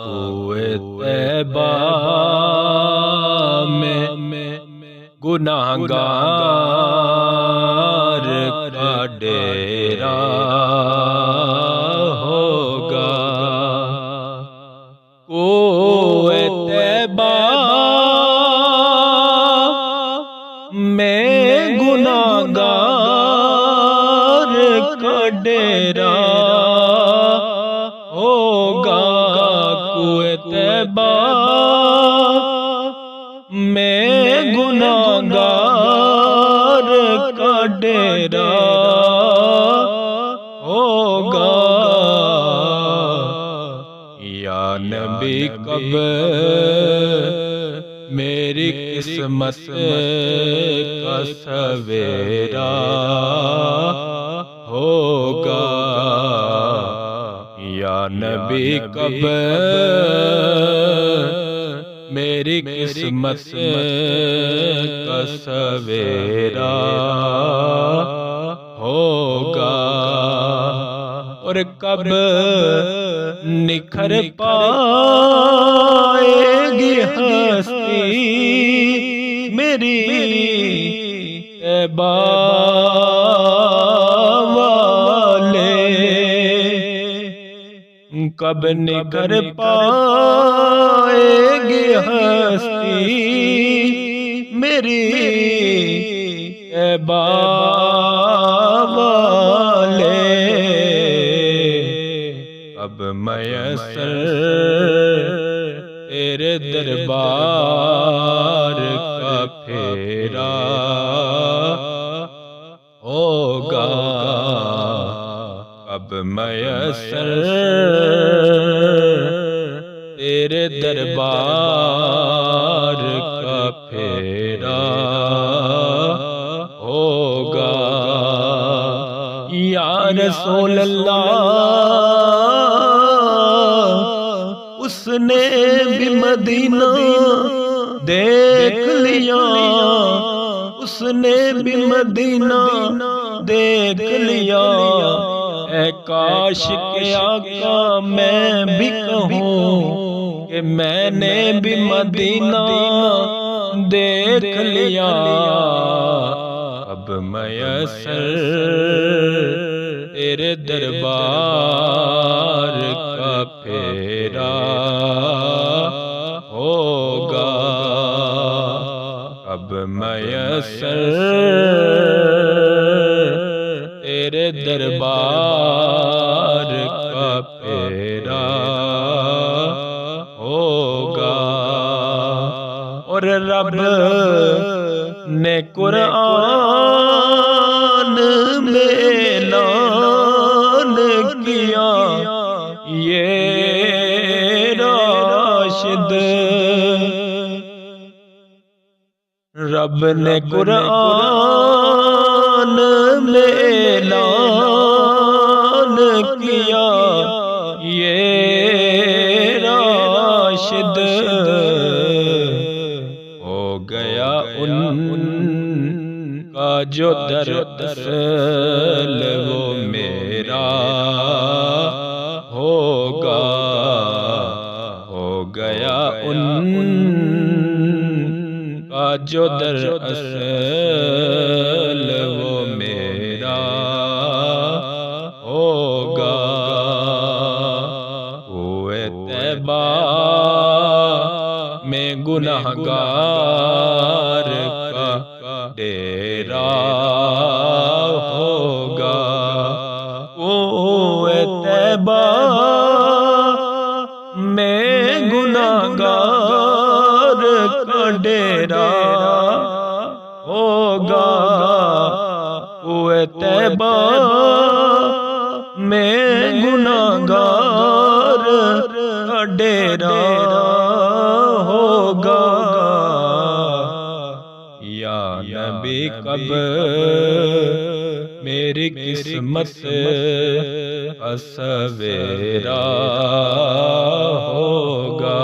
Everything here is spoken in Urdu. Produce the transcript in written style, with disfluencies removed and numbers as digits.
کوئے طیبہ میں گناہگار کا ڈیرا ہوگا۔ کوئے طیبہ میں گناہگار کا ڈیرا ہوگا۔ کوئے طیبہ میں گناہگار کا ڈیرا ہوگا۔ یا نبی کب میری قسمت کا سویرا ہوگا۔ یا نبی کب میری قسمت کا سویرا ہوگا۔ اور کب نکھر پائے گی ہستی میری طیبہ والے، کب نکھر پائے گی ہستی میری طیبہ والے، اب میسر تیرے دربار کا پھیرا ہوگا۔ اب میسر تیرے دربار کا پھیرا ہوگا۔ یا رسول اللہ اس نے بھی مدینہ دیکھ لیا، اس نے بھی مدینہ دیکھ لیا۔ اے کاش کہ آقا میں بھی کہوں کہ میں نے بھی مدینہ دیکھ لیا۔ اب میسر تیرے دربار کا پھیرا ہوگا۔ اب میسر تیرے دربار کا پھیرا ہوگا۔ اور رب نے قرآن میں اعلان کیا، یہ راشد، رب نے قرآن میں اعلان کیا، یہ راشد ہو گیا ان کا جو دراصل وہ میرا ہوگا۔ ہو گیا ان کا جو دراصل وہ میرا ہوگا۔ کوئے طیبہ میں گناہگار کا ڈیرا ہوگا۔ کوئے طیبہ میں گناہگار کا ڈیرا ہوگا۔ کوئے طیبہ میں گناہگار کا ڈیرا ہوگا۔ یا نبی کب میری قسمت کا سویرا ہوگا۔